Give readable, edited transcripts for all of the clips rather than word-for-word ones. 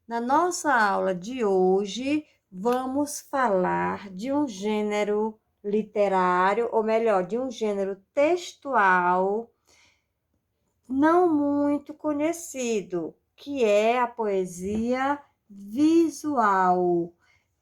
Na nossa aula de hoje, vamos falar de um gênero literário, ou melhor, de um gênero textual não muito conhecido, que é a poesia visual.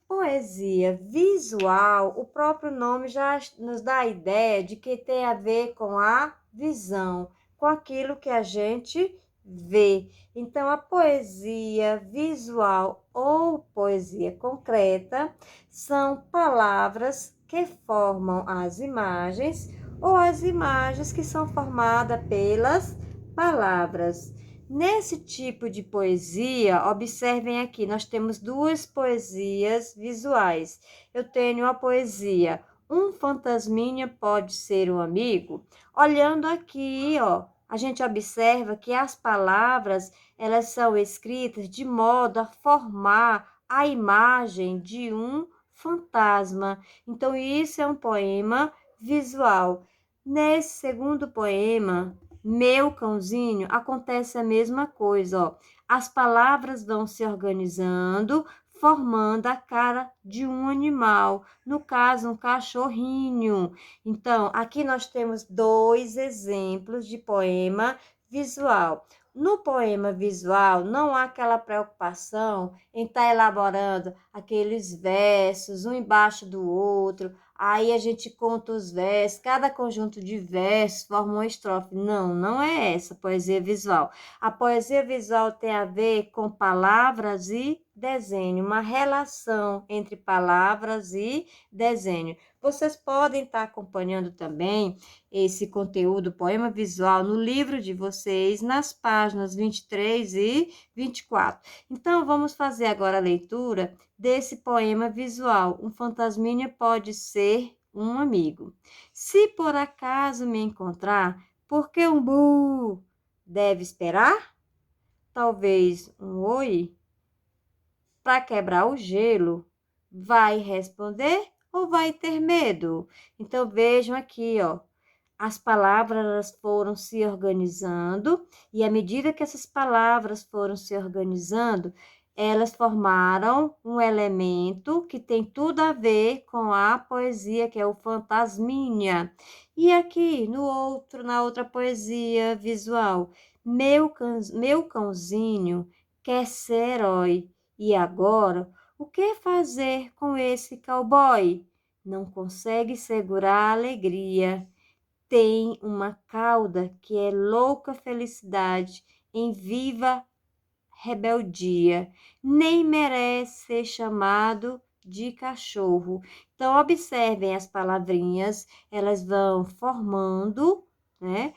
Poesia visual, o próprio nome já nos dá a ideia de que tem a ver com a visão, com aquilo que a gente vê. Então, a poesia visual ou poesia concreta são palavras que formam as imagens ou as imagens que são formadas pelas palavras. Nesse tipo de poesia, observem aqui, nós temos duas poesias visuais. Eu tenho a poesia Um Fantasminha Pode Ser um Amigo. Olhando aqui, ó, a gente observa que as palavras, elas são escritas de modo a formar a imagem de um fantasma. Então, isso é um poema visual. Nesse segundo poema, Meu Cãozinho, acontece a mesma coisa, ó. As palavras vão se organizando, formando a cara de um animal, no caso, um cachorrinho. Então, aqui nós temos dois exemplos de poema visual. No poema visual, não há aquela preocupação em estar elaborando aqueles versos, um embaixo do outro, aí a gente conta os versos, cada conjunto de versos forma uma estrofe. Não, não é essa poesia visual. A poesia visual tem a ver com palavras e desenho, uma relação entre palavras e desenho. Vocês podem estar acompanhando também esse conteúdo, poema visual, no livro de vocês, nas páginas 23 e 24. Então, vamos fazer agora a leitura desse poema visual. Um fantasminha pode ser um amigo. Se por acaso me encontrar, por que um bu deve esperar? Talvez um oi para quebrar o gelo. Vai responder ou vai ter medo? Então vejam aqui, ó. As palavras elas foram se organizando e à medida que essas palavras foram se organizando, elas formaram um elemento que tem tudo a ver com a poesia, que é o fantasminha. E aqui na outra poesia visual, meu cãozinho quer ser herói. E agora, o que fazer com esse cowboy? Não consegue segurar a alegria. Tem uma cauda que é louca felicidade em viva rebeldia, nem merece ser chamado de cachorro. Então, observem as palavrinhas, elas vão formando, né,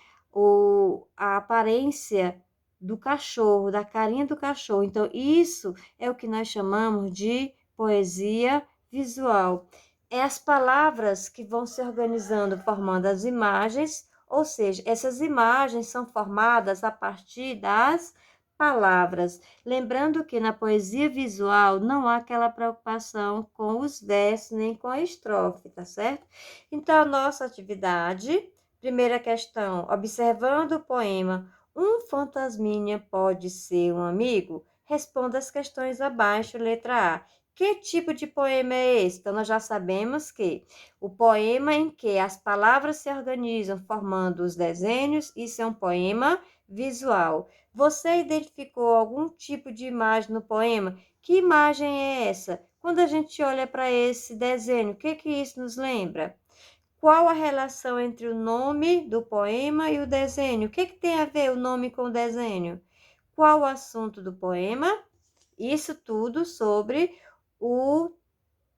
a aparência do cachorro, da carinha do cachorro. Então, isso é o que nós chamamos de poesia visual. É as palavras que vão se organizando, formando as imagens, ou seja, essas imagens são formadas a partir das palavras. Lembrando que na poesia visual não há aquela preocupação com os versos nem com a estrofe, tá certo? Então, a nossa atividade, primeira questão, observando o poema Um Fantasminha Pode Ser um Amigo? Responda as questões abaixo, letra A. Que tipo de poema é esse? Então, nós já sabemos que o poema em que as palavras se organizam formando os desenhos, isso é um poema visual. Você identificou algum tipo de imagem no poema? Que imagem é essa? Quando a gente olha para esse desenho, o que isso nos lembra? Qual a relação entre o nome do poema e o desenho? O que tem a ver o nome com o desenho? Qual o assunto do poema? Isso tudo sobre o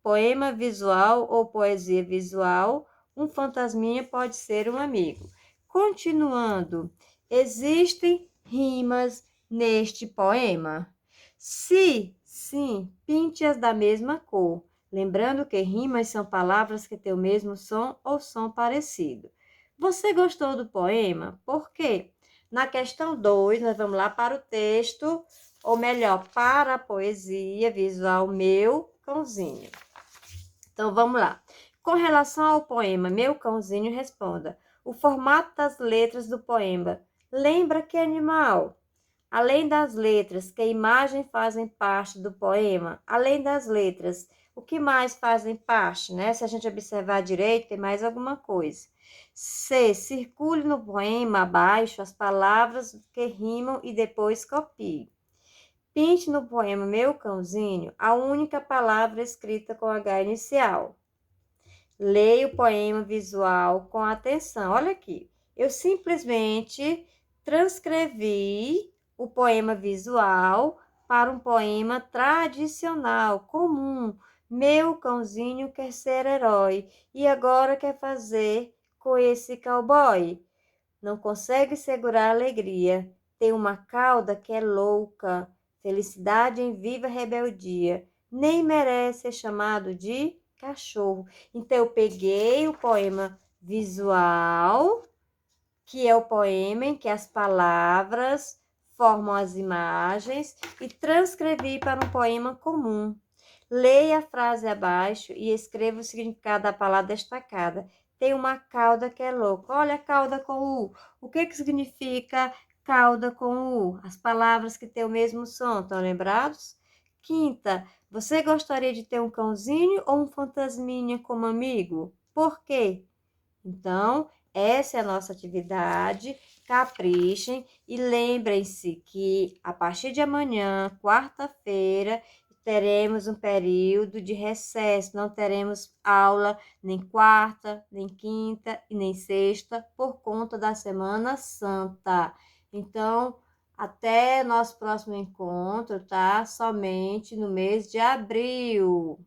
poema visual ou poesia visual. Um fantasminha pode ser um amigo. Continuando, existem rimas neste poema? Se sim, pinte-as da mesma cor. Lembrando que rimas são palavras que têm o mesmo som ou som parecido. Você gostou do poema? Por quê? Na questão 2, nós vamos lá para o texto, ou melhor, para a poesia visual Meu Cãozinho. Então, vamos lá. Com relação ao poema Meu Cãozinho, responda. O formato das letras do poema lembra que animal? Além das letras, que imagens fazem parte do poema? Além das letras, o que mais fazem parte, né? Se a gente observar direito, tem mais alguma coisa. C. Circule no poema abaixo as palavras que rimam e depois copie. Pinte no poema Meu Cãozinho a única palavra escrita com H inicial. Leia o poema visual com atenção. Olha aqui, eu simplesmente transcrevi o poema visual para um poema tradicional, comum. Meu cãozinho quer ser herói e agora quer fazer com esse cowboy. Não consegue segurar a alegria. Tem uma cauda que é louca. Felicidade em viva rebeldia. Nem merece ser chamado de cachorro. Então, eu peguei o poema visual, que é o poema em que as palavras formam as imagens, e transcrevi para um poema comum. Leia a frase abaixo e escreva o significado da palavra destacada. Tem uma cauda que é louca. Olha a cauda com U. O que significa cauda com U? As palavras que têm o mesmo som, estão lembrados? Quinta, você gostaria de ter um cãozinho ou um fantasminha como amigo? Por quê? Então, essa é a nossa atividade. Caprichem e lembrem-se que a partir de amanhã, quarta-feira, teremos um período de recesso. Não teremos aula nem quarta, nem quinta e nem sexta por conta da Semana Santa. Então, até nosso próximo encontro, tá? Somente no mês de abril.